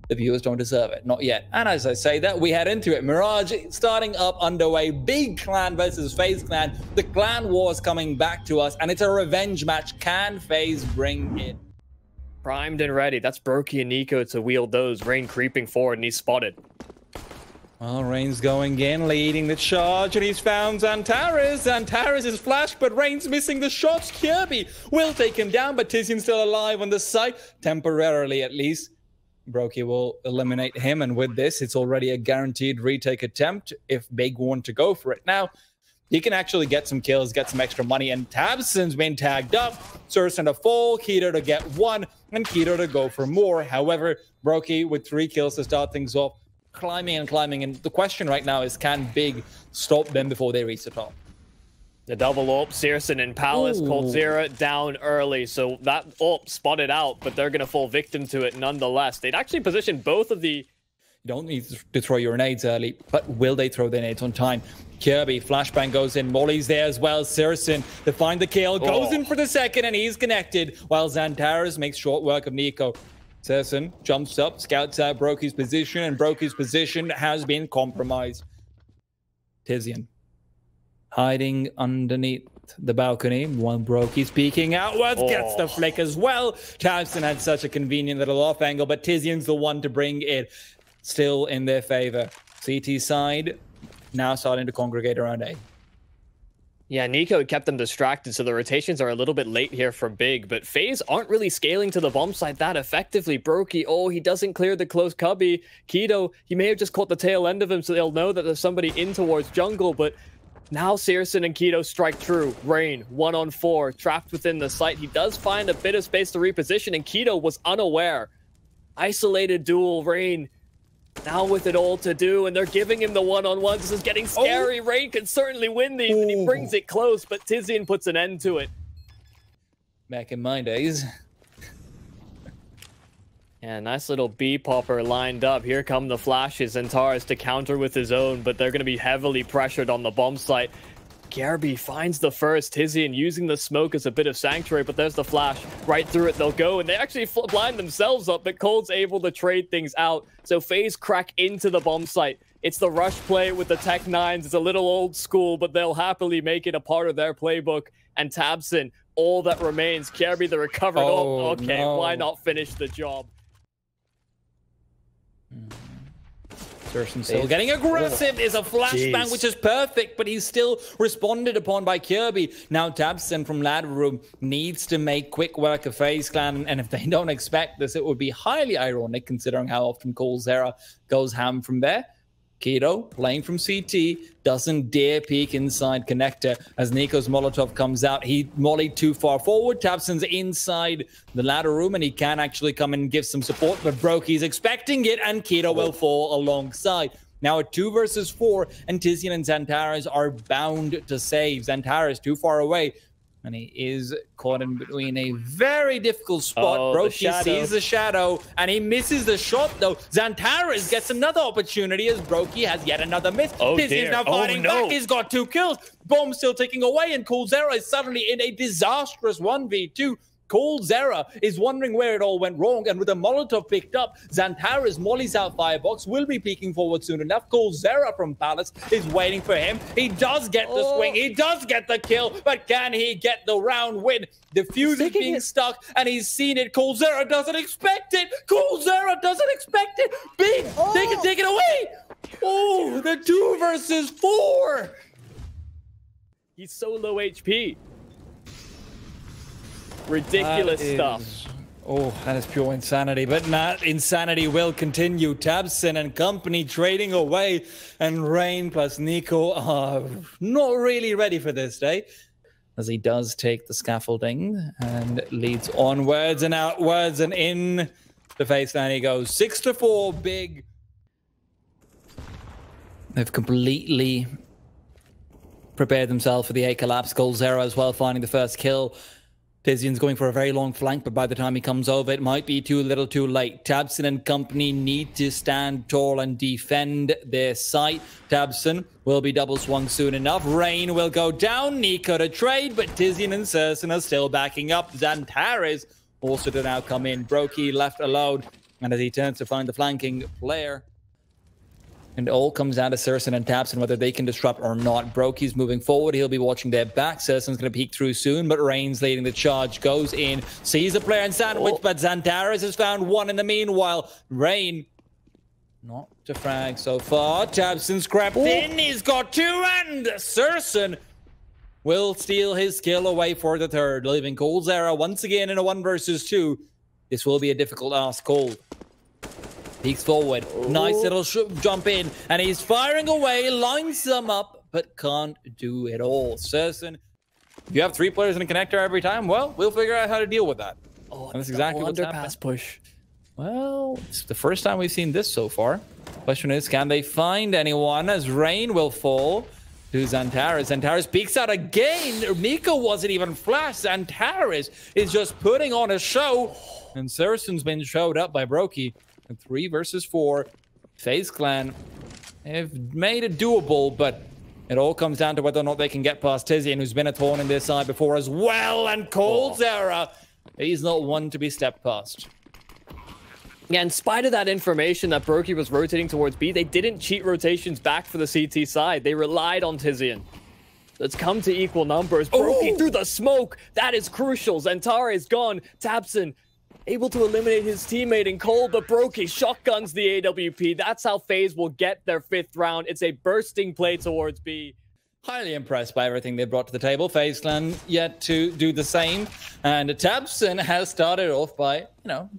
The viewers don't deserve it. Not yet. And as I say that, we head into it. Mirage starting up underway. Big clan versus FaZe clan. The clan wars coming back to us, and it's a revenge match. Can FaZe bring it? Primed and ready. That's Brokey and Nico to wield those. Rain creeping forward, and he's spotted. Well, Rain's going in, leading the charge, and he's found Xantares. Xantares is flashed, but Rain's missing the shots. Kirby will take him down, but Tizian's still alive on the site, temporarily at least. Brokey will eliminate him, and with this, it's already a guaranteed retake attempt if Big want to go for it. Now, he can actually get some kills, get some extra money, and tabseN's been tagged up. Surson to fall, Keto to get 1, and Keto to go for more. However, Brokey with 3 kills to start things off, climbing, and the question right now is, can Big stop them before they reach the top? The double AWP, Searson and Palace, coldzera down early, so that AWP spotted out, but they're going to fall victim to it nonetheless. They'd actually positioned both of the... You don't need to throw your nades early, but will they throw their nades on time? Kirby, flashbang goes in, Molly's there as well. Searson to find the kill, goes in for the second, and he's connected, while Xantares makes short work of Nico. Searson jumps up, scouts out Brokey's position, and Brokey's position has been compromised. Tizian hiding underneath the balcony while Brokey's peeking outwards, gets the flick as well. tabseN had such a convenient little off angle, but Tizian's the one to bring it still in their favor. CT side now starting to congregate around A. Yeah, Nico kept them distracted, so the rotations are a little bit late here for Big, but FaZe aren't really scaling to the bomb site that effectively. Brokey, he doesn't clear the close cubby. Keto, he may have just caught the tail end of him, so they'll know that there's somebody in towards jungle, but now Searson and Keto strike true. Rain, 1-on-4, trapped within the site. He does find a bit of space to reposition, and Keto was unaware. Isolated duel, Rain now with it all to do, and they're giving him the one-on-ones. This is getting scary. Rain can certainly win these, and he brings it close, but Tizian puts an end to it. Back in my days. Yeah, nice little B-popper lined up. Here come the flashes, and Tars to counter with his own, but they're going to be heavily pressured on the bomb site. Garby finds the first. Tizian using the smoke as a bit of sanctuary, but there's the flash. Right through it they'll go, and they actually blind themselves up, but Cold's able to trade things out. So FaZe crack into the bomb site. It's the rush play with the Tech 9s. It's a little old school, but they'll happily make it a part of their playbook. And tabseN, all that remains. Garby the recovered. Why not finish the job? Surson still getting aggressive. Is a flashbang, which is perfect, but he's still responded upon by Kirby. Now tabseN from ladder room needs to make quick work of FaZe clan, and if they don't expect this, it would be highly ironic considering how often coldzera goes ham from there. Keto playing from CT, doesn't dare peek inside connector as Nico's Molotov comes out. He mollied too far forward. tabseN's inside the ladder room, and he can actually come and give some support, but Brokey's expecting it, and Keto will fall alongside. Now a 2 versus 4, and Tizian and Xantares are bound to save. Xantares too far away, and he is caught in between a very difficult spot. Brokey sees the shadow, and he misses the shot, though. Xantares gets another opportunity as Brokey has yet another miss. Tizian's now fighting back. He's got 2 kills. Bomb still ticking away, and coldzera is suddenly in a disastrous 1v2. coldzera is wondering where it all went wrong, and with a Molotov picked up, Xantares mollies out Firebox, will be peeking forward soon enough. coldzera from Palace is waiting for him. He does get the swing, he does get the kill, but can he get the round win? The fuse is being stuck, and he's seen it. coldzera doesn't expect it. coldzera doesn't expect it. Big, they can take it away. The 2 versus 4. He's so low HP. Ridiculous stuff. That is pure insanity, but not insanity will continue. tabseN and company trading away, and Rain plus Nico are not really ready for this day, as he does take the scaffolding and leads onwards and outwards, and in the FaZe line he goes. 6-4, Big. They've completely prepared themselves for the A collapse. coldzera as well, finding the first kill. Tizian's going for a very long flank, but by the time he comes over, it might be too little too late. tabseN and company need to stand tall and defend their site. tabseN will be double swung soon enough. Rain will go down. Nico to trade, but Tizian and Surson are still backing up. Xantares also to now come in. Brokey left alone. And as he turns to find the flanking player, and it all comes down to SyrsoN and tabseN whether they can disrupt or not. Broky's moving forward. He'll be watching their back. SyrsoN's going to peek through soon, but Rain's leading the charge. Goes in, sees the player in sandwich, but Xantares has found one in the meanwhile. Rain, not to frag so far. tabseN's crept in. He's got two, and SyrsoN will steal his kill away for the third, leaving coldzera once again in a 1 versus 2. This will be a difficult ask. Cold peeks forward. Nice little jump in, and he's firing away, lines them up, but can't do it all. SyrsoN, if you have 3 players in a connector every time, well, we'll figure out how to deal with that. Oh, and that's exactly what's underpass happened. push. Well, it's the first time we've seen this so far. Question is, can they find anyone as Rain will fall to Xantares? Xantares peeks out again. NiKo wasn't even flashed. Xantares is just putting on a show, and SyrsoN's been showed up by Broky. 3 versus 4. FaZe Clan have made it doable, but it all comes down to whether or not they can get past Tizian, who's been a thorn in their side before as well. And coldzera, he's not one to be stepped past. Yeah, in spite of that information that Broky was rotating towards B, they didn't cheat rotations back for the CT side. They relied on Tizian. Let's come to equal numbers. Broky through the smoke. That is crucial. Xantares gone. tabseN able to eliminate his teammate in Cold, but Broky shotguns the AWP. That's how FaZe will get their 5th round. It's a bursting play towards B. Highly impressed by everything they brought to the table. FaZe Clan yet to do the same. And tabseN has started off by,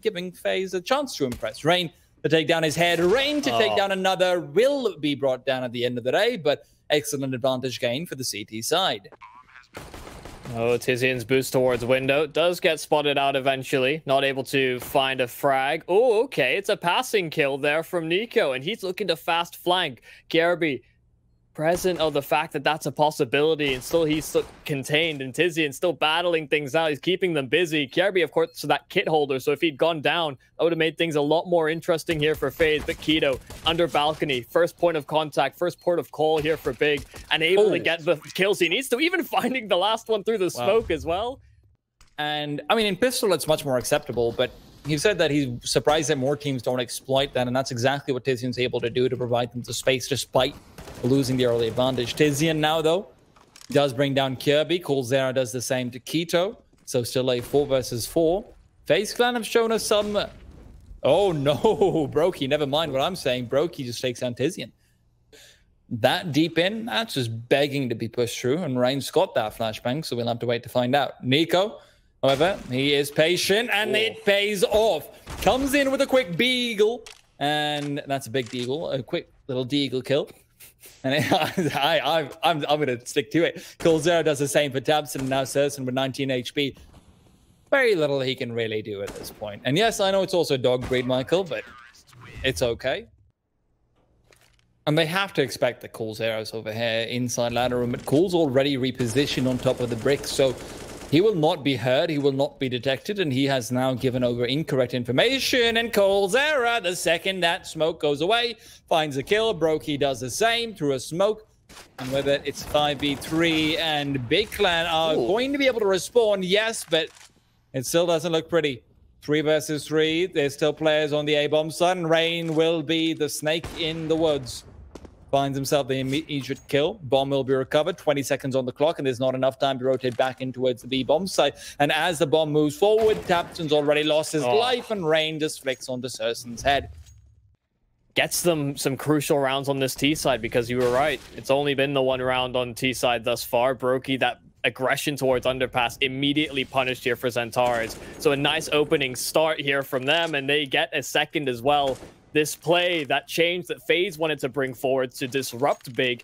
giving FaZe a chance to impress. Rain to take down his head. Rain to take down another will be brought down at the end of the day, but excellent advantage gain for the CT side. Oh, Tizian's boost towards window does get spotted out eventually. Not able to find a frag. Oh, okay. It's a passing kill there from NiKo, and he's looking to fast flank. kjaerbye, present of the fact that that's a possibility, and still he's contained, and Tizian still battling things out. He's keeping them busy. kjaerbye, of course, that kit holder, so if he'd gone down, that would have made things a lot more interesting here for FaZe. But Kido, under balcony, first point of contact, first port of call here for Big, and able to get the kills he needs to, even finding the last one through the smoke as well. And, I mean, in pistol, it's much more acceptable, but he said that he's surprised that more teams don't exploit that, and that's exactly what Tizian's able to do to provide them the space despite losing the early advantage. Tizian now, though, does bring down kjaerbye. coldzera does the same to k1to, so still a 4 versus 4. FaZe Clan have shown us some... Oh, no, Broky, never mind what I'm saying. Broky just takes down Tizian. That deep in, that's just begging to be pushed through, and Rain's got that flashbang, so we'll have to wait to find out. NiKo, however, he is patient, and it pays off. Comes in with a quick beagle, and that's a big deagle, a quick little deagle kill. And I'm going to stick to it. coldzera does the same for tabseN, and now SyrsoN with 19 HP. Very little he can really do at this point. And yes, I know it's also dog breed, Michael, but it's okay. And they have to expect that coldzera's over here inside ladder room, but Cool's already repositioned on top of the brick, so he will not be heard, he will not be detected, and he has now given over incorrect information. And coldzera, the second that smoke goes away, finds a kill. Broky does the same through a smoke. And whether it's 5v3 and Big Clan are going to be able to respawn, yes, but it still doesn't look pretty. 3 versus 3, there's still players on the A-bomb side, and Rain will be the snake in the woods. Finds himself the immediate kill. Bomb will be recovered. 20 seconds on the clock, and there's not enough time to rotate back in towards the B-bomb site. And as the bomb moves forward, tabseN's already lost his life, and Rain just flicks onto SyrsoN's head. Gets them some crucial rounds on this T side, because you were right. It's only been the 1 round on T side thus far. Broky, that aggression towards underpass, immediately punished here for Xantares. So a nice opening start here from them, and they get a second as well. This play, that change that FaZe wanted to bring forward to disrupt Big.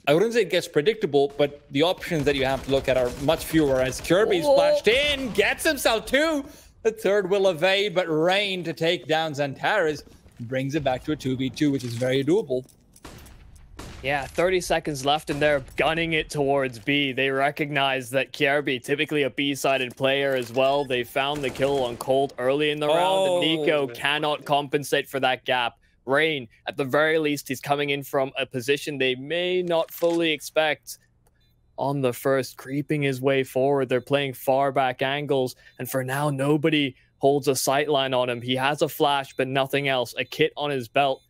I wouldn't say it gets predictable, but the options that you have to look at are much fewer, as kjaerbye splashed in, gets himself 2. The third will evade, but Rain to take down Xantares brings it back to a 2v2, which is very doable. Yeah, 30 seconds left, and they're gunning it towards B. They recognize that kjaerbye, typically a B-sided player as well. They found the kill on Cold early in the round, and NiKo cannot compensate for that gap. Rain, at the very least, he's coming in from a position they may not fully expect. On the first, creeping his way forward. They're playing far back angles, and for now, nobody holds a sightline on him. He has a flash, but nothing else. A kit on his belt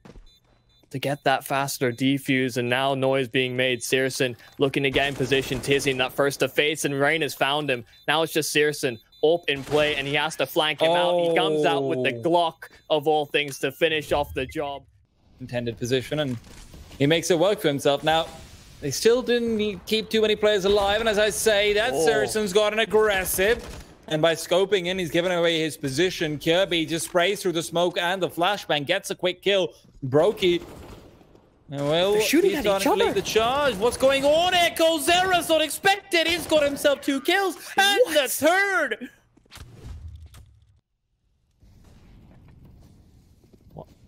to get that faster defuse, and now noise being made. Searson looking to get in position. Tizian that first to face, and Rain has found him. Now it's just Searson up in play, and he has to flank him out. He comes out with the Glock of all things to finish off the job. Intended position, and he makes it work for himself. Now, they still didn't keep too many players alive, and as I say, that Searson's got an aggressive. And by scoping in, he's giving away his position. Kjaerbye just sprays through the smoke and the flashbang, gets a quick kill. Brokey, well, they're shooting he's at each other. Lead the charge. What's going on here? coldzera's not expected. He's got himself 2 kills and the third.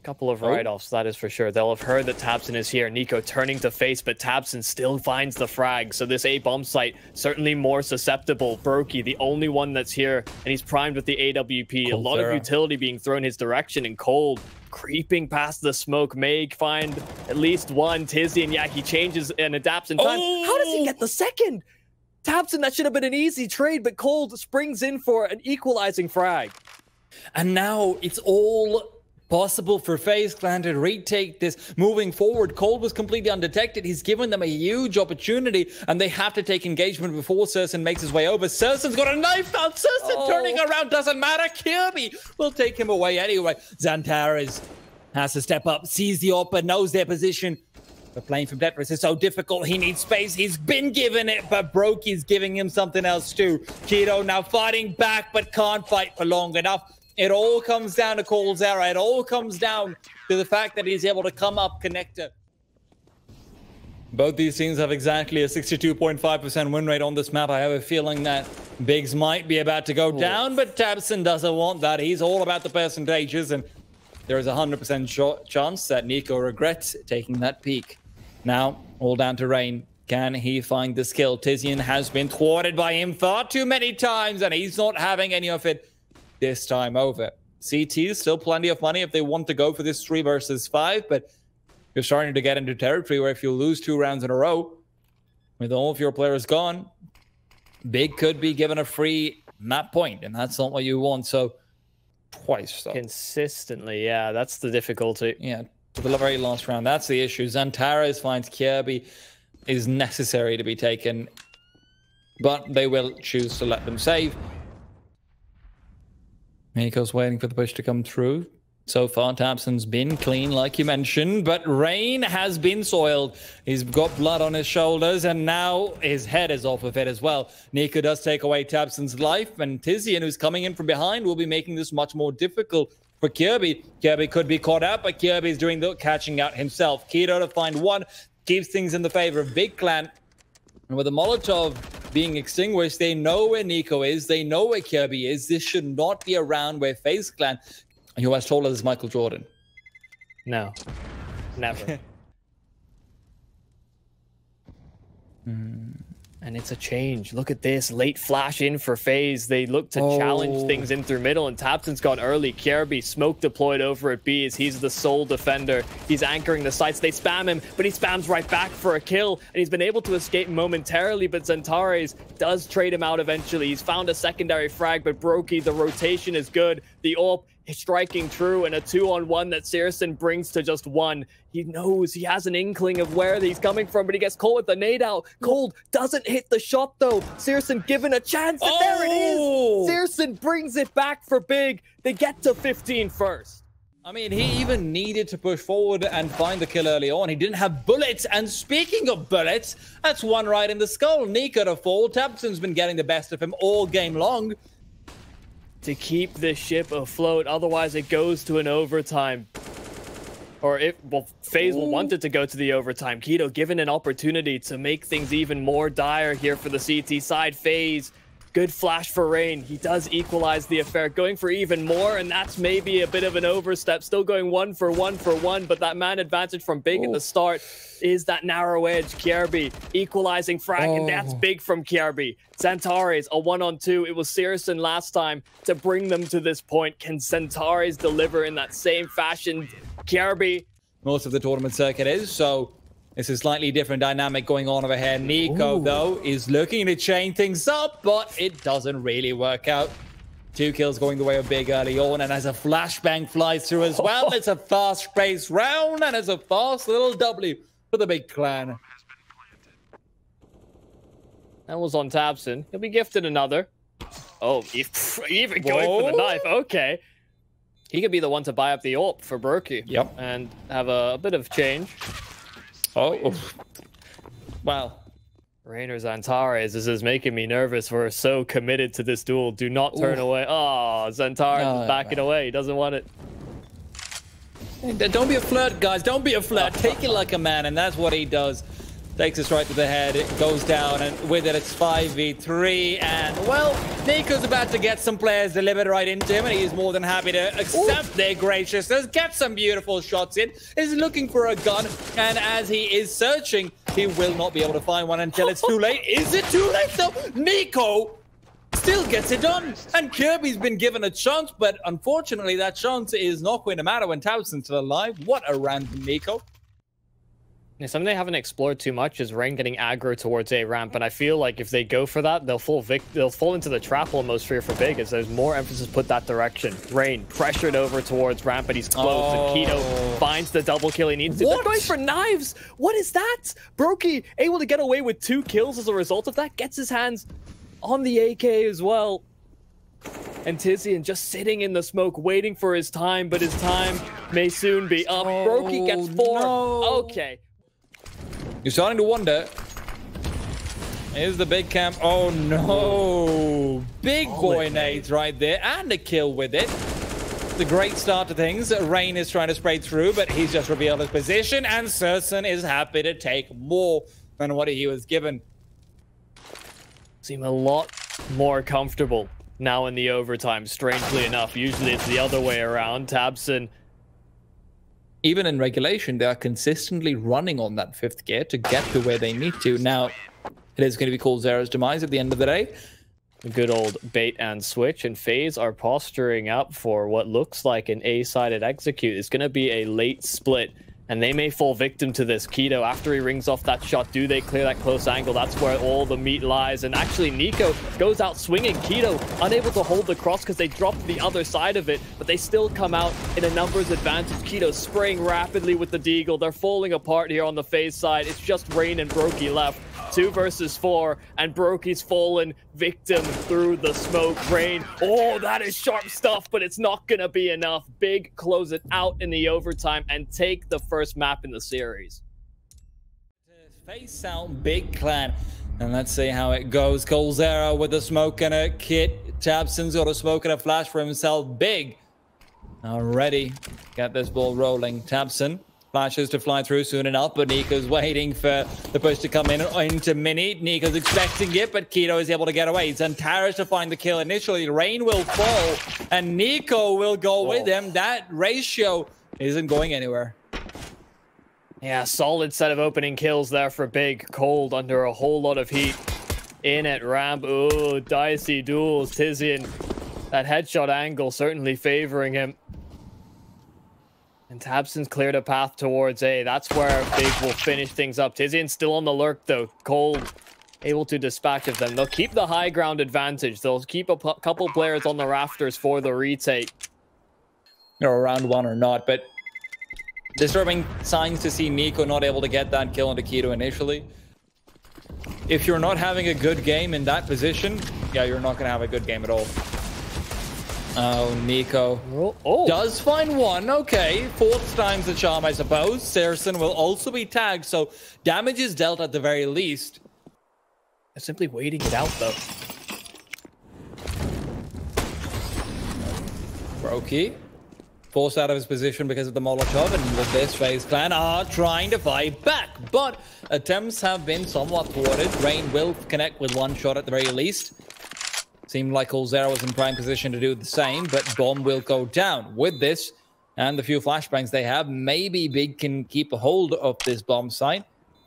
Couple of write-offs, that is for sure. They'll have heard that tabseN is here. NiKo turning to face, but tabseN still finds the frag. So this A bomb site certainly more susceptible. Brokey, the only one that's here, and he's primed with the AWP. A lot of utility being thrown his direction, and Cold creeping past the smoke may find at least one. Tizian, yeah, he changes and adapts in time. How does he get the second? tabseN, that should have been an easy trade, but Cold springs in for an equalizing frag. And now it's all possible for FaZe Clan to retake this moving forward. Cold was completely undetected. He's given them a huge opportunity, and they have to take engagement before Searson makes his way over. Searson's got a knife out. Searson turning around, doesn't matter. Kjaerbye will take him away anyway. Xantares has to step up, sees the AWP, knows their position. But playing from Tetris is so difficult. He needs space. He's been given it, but Brokey's giving him something else too. Keto now fighting back, but can't fight for long enough. It all comes down to coldzera. It all comes down to the fact that he's able to come up connector. Both these teams have exactly a 62.5% win rate on this map. I have a feeling that Biggs might be about to go down, but tabseN doesn't want that. He's all about the percentages, and there is a 100% chance that NiKo regrets taking that peak. Now, all down to Rain. Can he find the skill? Tizian has been thwarted by him far too many times, and he's not having any of it this time over. CT is still plenty of money if they want to go for this 3 versus 5, but you're starting to get into territory where if you lose 2 rounds in a row, with all of your players gone, Big could be given a free map point, and that's not what you want. So, twice. Though. Consistently, yeah, that's the difficulty. Yeah, to the very last round, that's the issue. Xantares finds Kjaerbye is necessary to be taken, but they will choose to let them save. NiKo's waiting for the push to come through. So far, tabseN's been clean, like you mentioned, but Rain has been soiled. He's got blood on his shoulders, and now his head is off of it as well. NiKo does take away tabseN's life, and Tizian, who's coming in from behind, will be making this much more difficult for Kjaerbye. Kjaerbye could be caught out, but Kjaerbye is doing the catching out himself. Keto to find one, keeps things in the favor of Big Clan. And with the Molotov being extinguished, they know where NiKo is. They know where Kjaerbye is. This should not be around where FaZe Clan, who as tall as Michael Jordan. No, never. And it's a change. Look at this. Late flash in for FaZe. They look to challenge things in through middle, and tabseN's gone early. Kjaerbye smoke deployed over at B as he's the sole defender. He's anchoring the sights. They spam him, but he spams right back for a kill, and he's been able to escape momentarily, but Xantares does trade him out eventually. He's found a secondary frag, but Brokey, the rotation is good. The AWP is striking true, and a 2-on-1 that Searson brings to just 1. He knows, he has an inkling of where he's coming from, but he gets caught with the nade out. Cold doesn't hit the shot though. Searson given a chance, and there it is! Searson brings it back for Big. They get to 15 first. I mean, he even needed to push forward and find the kill early on. He didn't have bullets, and speaking of bullets, that's one right in the skull. NiKo to fall. tabseN's been getting the best of him all game long. To keep the ship afloat, otherwise it goes to an overtime. Or FaZe will want it to go to the overtime. Keto given an opportunity to make things even more dire here for the CT side. FaZe, good flash for Rain. He does equalize the affair, going for even more, and that's maybe a bit of an overstep. Still going 1 for 1 for 1, but that man advantage from Big at the start is that narrow edge. Kjaerbye equalizing frag, and that's big from Kjaerbye. Xantares, a 1-on-2. It was Searson last time to bring them to this point. Can Xantares deliver in that same fashion? Kjaerbye. Most of the tournament circuit is, so it's a slightly different dynamic going on over here. NiKo, though, is looking to chain things up, but it doesn't really work out. 2 kills going the way of Big early on, and as a flashbang flies through as well, it's a fast-paced round, and it's a fast little W for the Big Clan. That was on tabseN. He'll be gifted another. Oh, even going for the knife. Okay. He could be the one to buy up the AWP for Brokey. Yep. And have a bit of change. Oh. Wow. Raynor Xantares, this is making me nervous. We're so committed to this duel. Do not turn away. Oh, Xantares is backing away. He doesn't want it. Don't be a flirt, guys. Don't be a flirt. Take it like a man, and that's what he does. Takes us right to the head. It goes down, and with it, it's 5v3. And, well, NiKo's about to get some players delivered right into him, and he's more than happy to accept their graciousness, get some beautiful shots in. He's looking for a gun, and as he is searching, he will not be able to find one until it's too late. Is it too late, though? NiKo still gets it done, and Kjaerbye's been given a chance, but unfortunately, that chance is not going to matter when tabseN's still alive. What a random NiKo. Yeah, something they haven't explored too much is Rain getting aggro towards A ramp, and I feel like if they go for that, they'll fall into the trap almost for Big, as there's more emphasis put that direction. Rain pressured over towards ramp, but he's close, and Keto finds the double kill he needs to. They're going for knives! What is that? Brokey able to get away with 2 kills as a result of that, gets his hands on the AK as well. And Tizian just sitting in the smoke, waiting for his time, but his time may soon be up. Brokey gets 4. No. Okay. You're starting to wonder. Here's the big camp. Oh no! Big boy nades right there, and a kill with it. The great start to things. Rain is trying to spray through, but he's just revealed his position, and syrsoN is happy to take more than what he was given. Seem a lot more comfortable now in the overtime, strangely enough. Usually it's the other way around. tabseN, even in regulation, they are consistently running on that 5th gear to get to where they need to. Now, it is going to be coldzera's demise at the end of the day. A good old bait and switch, and FaZe are posturing up for what looks like an A-sided execute. It's going to be a late split, and they may fall victim to this. Keto, after he rings off that shot, do they clear that close angle? That's where all the meat lies. And actually, NiKo goes out swinging. Keto unable to hold the cross because they dropped the other side of it, but they still come out in a numbers advantage. Keto spraying rapidly with the deagle. They're falling apart here on the FaZe side. It's just Rain and Brokey left. 2 versus 4, and Brokey's fallen victim through the smoke. Rain, oh, that is sharp stuff, but it's not gonna be enough. Big close it out in the overtime and take the first map in the series. Face out Big Clan, and let's see how it goes. coldzera with a smoke and a kit. tabseN's got a smoke and a flash for himself. Big already get this ball rolling. tabseN flashes to fly through soon enough, but NiKo's waiting for the push to come in into Mini. NiKo's expecting it, but Keto is able to get away. Xantares to find the kill initially. Rain will fall, and NiKo will go with him. That ratio isn't going anywhere. Yeah, solid set of opening kills there for Big. Cold under a whole lot of heat. In at ramp. Ooh, dicey duels. Tizian, that headshot angle certainly favoring him. And tabseN's cleared a path towards A. That's where Big will finish things up. Tizian's still on the lurk, though. Cold able to dispatch of them. They'll keep the high ground advantage. They'll keep a couple players on the rafters for the retake. Or round 1 or not, but disturbing signs to see NiKo not able to get that kill into Keto initially. If you're not having a good game in that position, yeah, you're not going to have a good game at all. Oh, NiKo does find one. Okay, 4th time's the charm, I suppose. syrsoN will also be tagged, so damage is dealt at the very least. They're simply waiting it out, though. Brokey forced out of his position because of the Molotov, and with this, FaZe Clan are trying to fight back, but attempts have been somewhat thwarted. Rain will connect with 1 shot at the very least. Seemed like coldzera was in prime position to do the same, but bomb will go down. With this and the few flashbangs they have, maybe Big can keep a hold of this bomb site.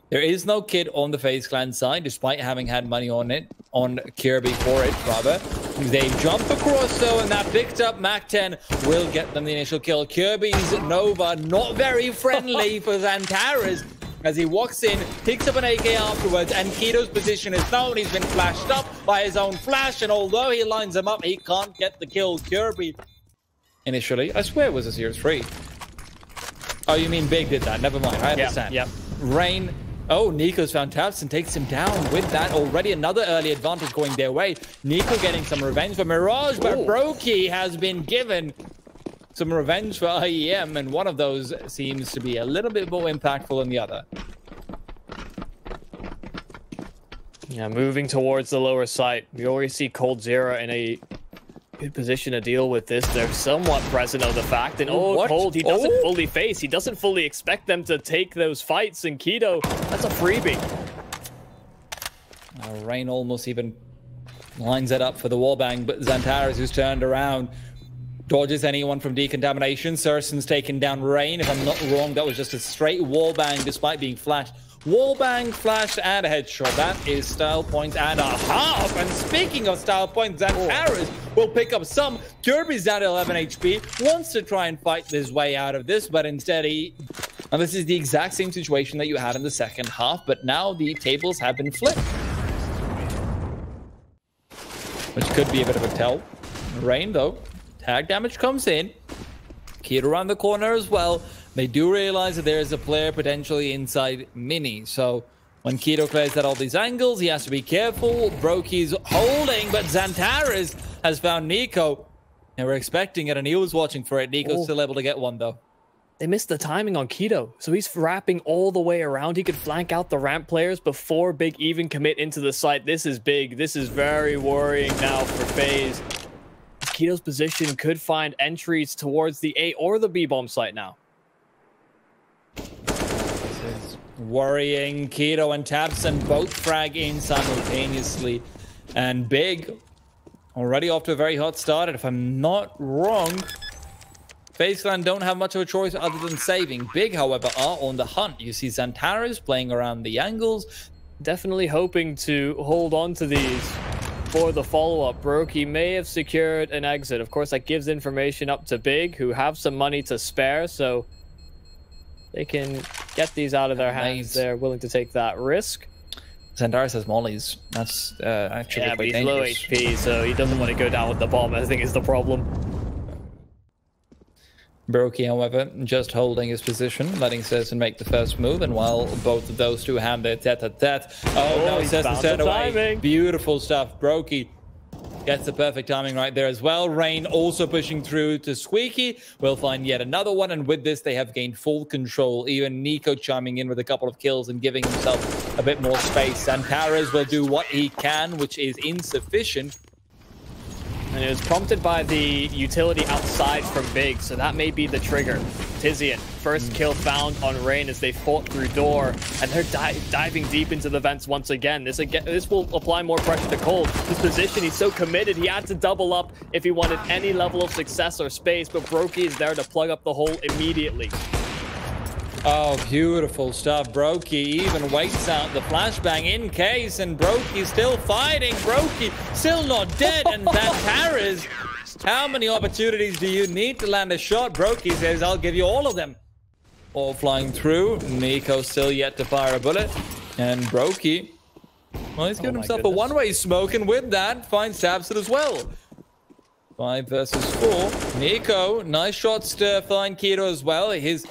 There is no kit on the FaZe Clan side, despite having had money on it, on Kjaerbye for it, rather. They jump across, though, and that picked up MAC-10 will get them the initial kill. Kjaerbye's Nova, not very friendly for Xantares. as he walks in, picks up an AK afterwards, and Kido's position is known. He's been flashed up by his own flash, and although he lines him up, he can't get the kill. Kjaerbye, initially, I swear it was a Series 3. Oh, you mean Big did that? Never mind, I understand. Yeah. Rain. Oh, NiKo's found tabseN, takes him down with that. Already another early advantage going their way. NiKo getting some revenge for Mirage, but Brokey has been given some revenge for IEM, and one of those seems to be a little bit more impactful than the other. Yeah, moving towards the lower site. We already see coldzera in a good position to deal with this. They're somewhat present of the fact, and Cold, he doesn't fully face. He doesn't fully expect them to take those fights, and Kido, that's a freebie. Rain almost even lines it up for the wallbang, but Xantares, who's turned around, dodges anyone from decontamination. syrsoN's taken down Rain. If I'm not wrong, that was just a straight wallbang despite being flashed. Wallbang, flash, and a headshot. That is style points and a half. And speaking of style points, Xantares will pick up some. Kjaerbye's down to 11 HP. Wants to try and fight his way out of this, but instead and this is the exact same situation that you had in the second half, but now the tables have been flipped. Which could be a bit of a tell. Rain, though. Tag damage comes in. Kido around the corner as well. They do realize that there is a player potentially inside Mini. So when Kido clears out all these angles, he has to be careful. Brokey's holding, but Xantares has found NiKo. And we're expecting it, and he was watching for it. NiKo's still able to get one, though. They missed the timing on Kido. So he's wrapping all the way around. He could flank out the ramp players before Big even commit into the site. This is big. This is very worrying now for FaZe. Kido's position could find entries towards the A or the B bomb site now. This is worrying. Kido and tabseN both frag in simultaneously. And Big already off to a very hot start. And if I'm not wrong, FaZe Clan don't have much of a choice other than saving. Big, however, are on the hunt. You see Xantares playing around the angles. Definitely hoping to hold on to these for the follow-up. Brokey may have secured an exit. Of course, that gives information up to Big, who have some money to spare, so they can get these out of their hands. They're willing to take that risk. Xantares has mollies. That's actually quite but he's dangerous. low HP, so he doesn't want to go down with the bomb, I think is the problem. Brokey, however, just holding his position, letting syrsoN make the first move, and while both of those two have their tete-a-tete. Oh no, syrsoN's turned away. Beautiful stuff. Brokey gets the perfect timing right there as well. Rain also pushing through to Squeaky. We'll find yet another one, and with this, they have gained full control. Even NiKo chiming in with a couple of kills and giving himself a bit more space. Xantares will do what he can, which is insufficient. And it was prompted by the utility outside from Big, so that may be the trigger. Tizian, first kill found on Rain as they fought through door, and they're diving deep into the vents once again. This will apply more pressure to Cold. His position, he's so committed, he had to double up if he wanted any level of success or space, but Brokey is there to plug up the hole immediately. Oh, beautiful stuff. Brokey even waits out the flashbang in case, and Brokey still fighting. Brokey still not dead, and Xantares, how many opportunities do you need to land a shot? Brokey says, I'll give you all of them. All flying through. NiKo still yet to fire a bullet, and Brokey, well, he's given himself a one-way smoke, and with that, finds tabseN as well. 5 versus 4. NiKo, nice shots to find Kido as well. His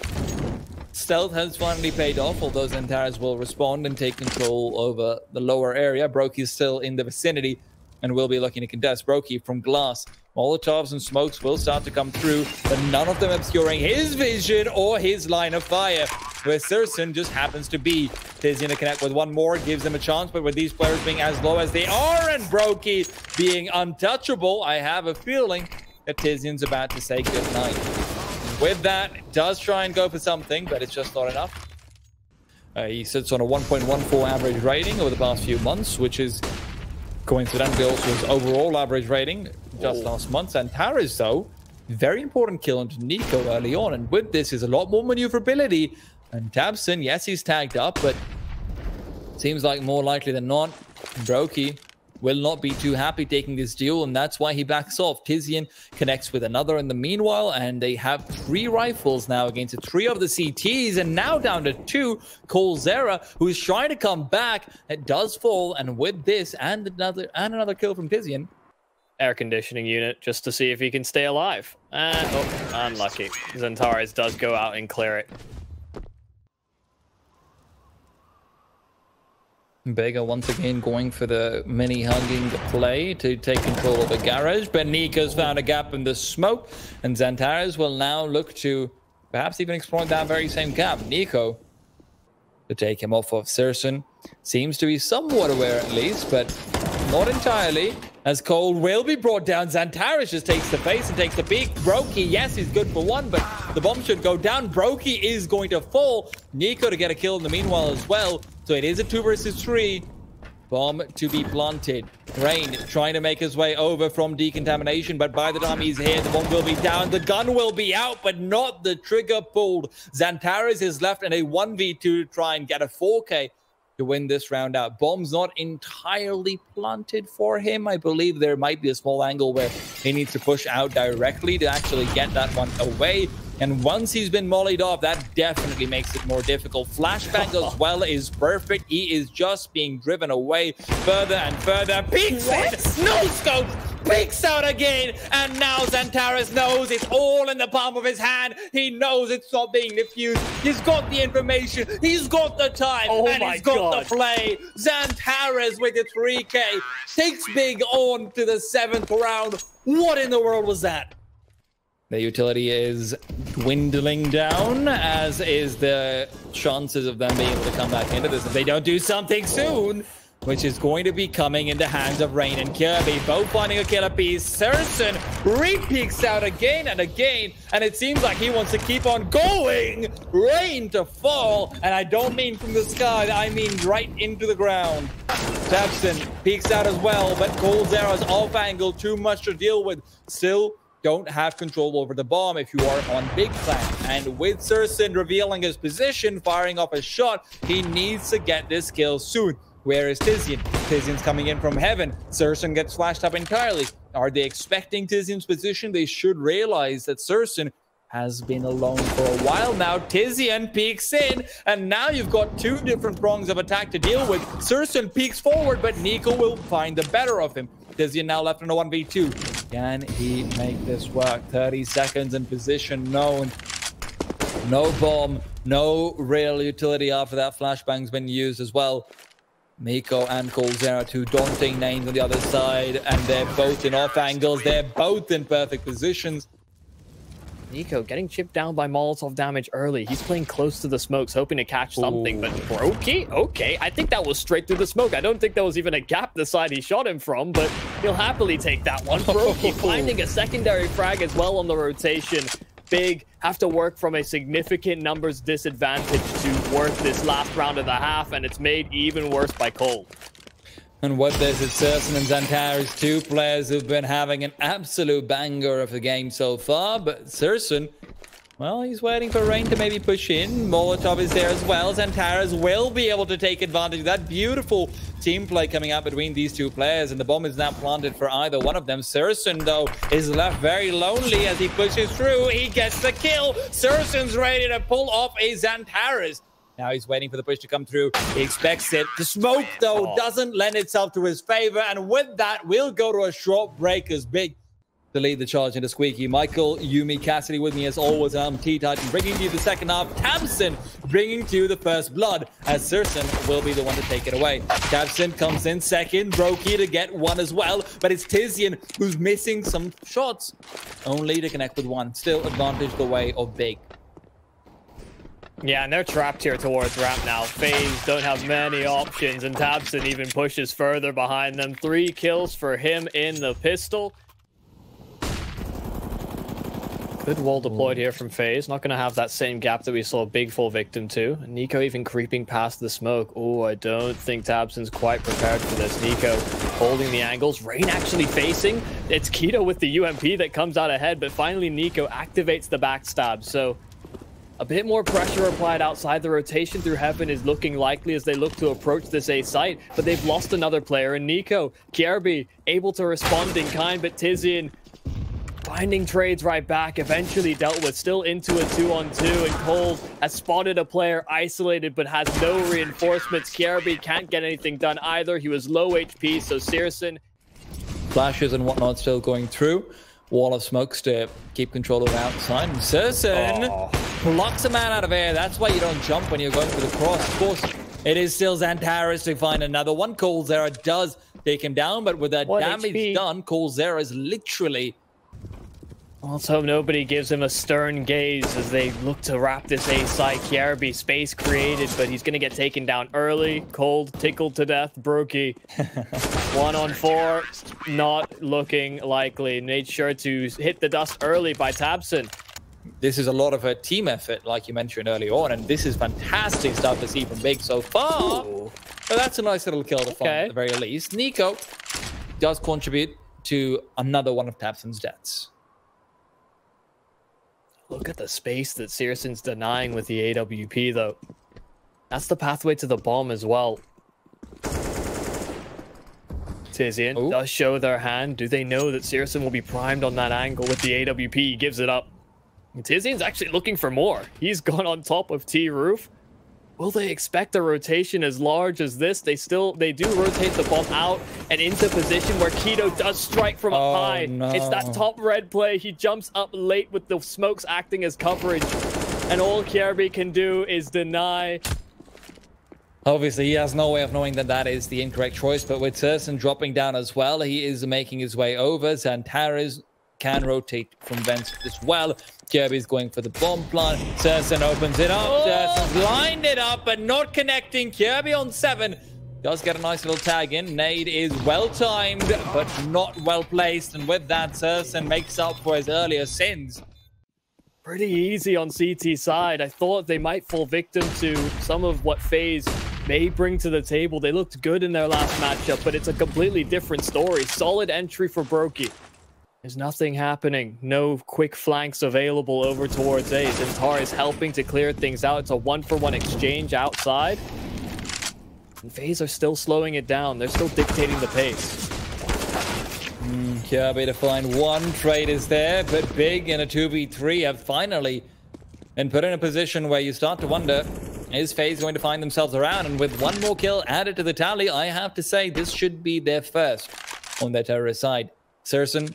stealth has finally paid off, although Xantares will respond and take control over the lower area. Brokey's still in the vicinity and will be looking to contest. Brokey from glass. Molotovs and smokes will start to come through, but none of them obscuring his vision or his line of fire, where syrsoN just happens to be. Tizian to connect with one more, gives them a chance, but with these players being as low as they are and Brokey being untouchable, I have a feeling that Tizian's about to say goodnight. With that, does try and go for something, but it's just not enough. He sits on a 1.14 average rating over the past few months, which is coincidentally also his overall average rating just last month. Xantares, though, very important kill into NiKo early on, and with this is a lot more maneuverability. And tabseN, yes, he's tagged up, but seems like more likely than not, Brokey will not be too happy taking this duel, and that's why he backs off. Tizian connects with another in the meanwhile, and they have 3 rifles now against 3 of the CTs, and now down to 2. coldzera, who is trying to come back. It does fall, and with this and another kill from Tizian. Air conditioning unit just to see if he can stay alive. Oh, unlucky. XANTARES does go out and clear it. Bega once again going for the mini hugging play to take control of the garage, but NiKo's found a gap in the smoke, and XANTARES will now look to perhaps even exploit that very same gap. NiKo to take him off of SyrsoN. Seems to be somewhat aware at least, but not entirely, as Cole will be brought down. XANTARES just takes the face and takes the peek. Brokey, yes, he's good for 1, but the bomb should go down. Brokey is going to fall. NiKo to get a kill in the meanwhile as well. So it is a 2 versus 3. Bomb to be planted. Rain trying to make his way over from decontamination, but by the time he's here, the bomb will be down. The gun will be out, but not the trigger pulled. XANTARES is left in a 1v2 to try and get a 4K to win this round out. Bomb's not entirely planted for him. I believe there might be a small angle where he needs to push out directly to actually get that one away. And once he's been mollied off, that definitely makes it more difficult. Flashbang as well is perfect. He is just being driven away further and further. Peeks in, no scopes, peeks out again. And now XANTARES knows it's all in the palm of his hand. He knows it's not being diffused. He's got the information. He's got the time. And he's got the play. XANTARES with the 3K takes Big on to the 7th round. What in the world was that? The utility is dwindling down, as is the chances of them being able to come back into this if they don't do something soon, which is going to be coming into hands of Rain and Kjaerbye, both finding a killer piece. SyrsoN re-peeks out again and again, and it seems like he wants to keep on going. Rain to fall, and I don't mean from the sky, I mean right into the ground. tabseN peeks out as well, but coldzera's off angle, too much to deal with. Still don't have control over the bomb if you are on Big Clan. And with SyrsoN revealing his position, firing off a shot, he needs to get this kill soon. Where is Tizian? Tizian's coming in from heaven. SyrsoN gets flashed up entirely. Are they expecting Tizian's position? They should realize that SyrsoN has been alone for a while now. Tizian peeks in, and now you've got 2 different prongs of attack to deal with. SyrsoN peeks forward, but NiKo will find the better of him. Tizian now left in a 1v2. Can he make this work? 30 seconds in position known. No bomb, no real utility after that. Flashbang's been used as well. NiKo and coldzera, 2 daunting names on the other side, and they're both in off angles. They're both in perfect positions. NiKo getting chipped down by Molotov damage early. He's playing close to the smokes, hoping to catch something. Ooh. But Brokey, okay. I think that was straight through the smoke. I don't think there was even a gap the side he shot him from, but he'll happily take that one. Brokey finding a secondary frag as well on the rotation. Big have to work from a significant numbers disadvantage to work this last round of the half, and it's made even worse by Cole. And what this is SyrsoN and XANTARES, 2 players who've been having an absolute banger of the game so far. But SyrsoN, well, he's waiting for Rain to maybe push in. Molotov is there as well. XANTARES will be able to take advantage of that beautiful team play coming out between these 2 players. And the bomb is now planted for either one of them. SyrsoN, though, is left very lonely as he pushes through. He gets the kill. Syrson's ready to pull off a XANTARES. Now he's waiting for the push to come through. He expects it. The smoke, though, doesn't lend itself to his favor. And with that, we'll go to a short break as Big to lead the charge into Squeaky. Michael, Yuumi, Cassidy with me as always. I'm T-Titan bringing to you the second half. tabseN bringing to you the first blood, as SyrsoN will be the one to take it away. tabseN comes in second. Brokey to get 1 as well. But it's Tizian who's missing some shots. Only to connect with 1. Still advantage the way of Big. Yeah, and they're trapped here towards ramp now. FaZe don't have many options, and tabseN even pushes further behind them. 3 kills for him in the pistol. Good wall deployed here from FaZe. Not going to have that same gap that we saw Big fall victim to. And NiKo even creeping past the smoke. Oh, I don't think tabseN's quite prepared for this. NiKo holding the angles. Rain actually facing. It's k1to with the UMP that comes out ahead, but finally NiKo activates the backstab. So A bit more pressure applied outside. The rotation through Heaven is looking likely as they look to approach this A site, but they've lost another player in NiKo. Kjaerbye able to respond in kind, but Tizian finding trades right back, eventually dealt with, still into a 2-on-2, and Cold has spotted a player isolated but has no reinforcements. Kjaerbye can't get anything done either. He was low HP, so Searson. Flashes and whatnot still going through. Wall of smokes to keep control of outside. And Searson blocks a man out of air. That's why you don't jump when you're going for the cross. Of course, it is still Xantares to find another one. coldzera does take him down, but with that damage HP done, coldzera is literally... Let's hope nobody gives him a stern gaze as they look to wrap this A site. Kjaerbye, space created, but he's going to get taken down early. Cold, tickled to death. Brokey, 1-on-4, not looking likely. Made sure to hit the dust early by tabseN. This is a lot of a team effort, like you mentioned earlier on, and this is fantastic stuff to see from Big so far. Ooh. But that's a nice little kill to find at the very least. NiKo does contribute to another one of tabseN's deaths. Look at the space that Searson's denying with the AWP, though. That's the pathway to the bomb as well. Tizian does show their hand. Do they know that Searson will be primed on that angle with the AWP? He gives it up. Tizian's actually looking for more. He's gone on top of T-Roof. Will they expect a rotation as large as this? They do rotate the bomb out and into position where Keto does strike from up high. No. It's that top red play. He jumps up late with the smokes acting as coverage. And all Kjaerbye can do is deny. Obviously, he has no way of knowing that that is the incorrect choice. But with Searson dropping down as well, he is making his way over. Xantares can rotate from vents as well. Kjaerbye's going for the bomb plant. Searson opens it up. Searson's lined it up, but not connecting. Kjaerbye on 7. Does get a nice little tag in. Nade is well timed, but not well placed. And with that, Searson makes up for his earlier sins. Pretty easy on CT side. I thought they might fall victim to some of what FaZe may bring to the table. They looked good in their last matchup, but it's a completely different story. Solid entry for Brokey. There's nothing happening. No quick flanks available over towards A. Xantares is helping to clear things out. It's a 1-for-1 exchange outside. And FaZe are still slowing it down. They're still dictating the pace. Kjaerbye to find one trade is there, but Big in a 2v3 have finally been put in a position where you start to wonder, is FaZe going to find themselves around? And with one more kill added to the tally, I have to say this should be their first on their terrorist side. Searson,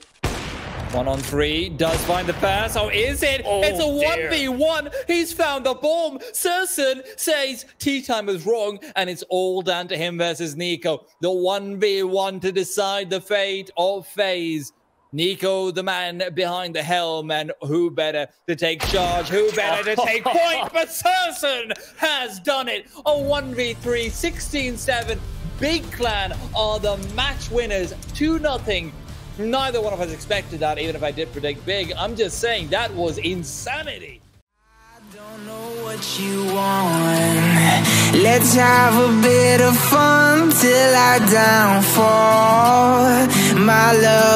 1-on-3, does find the pass. Oh, is it? It's a 1v1. He's found the bomb. Searson says tea time is wrong, and it's all down to him versus NiKo. The 1v1 to decide the fate of FaZe. NiKo, the man behind the helm, and who better to take charge? Who better to take point? But Searson has done it. A 1v3, 16-7. Big Clan are the match winners, 2-0. Neither one of us expected that, even if I did predict Big. I'm just saying that was insanity. I don't know what you want. Let's have a bit of fun till I downfall. My love.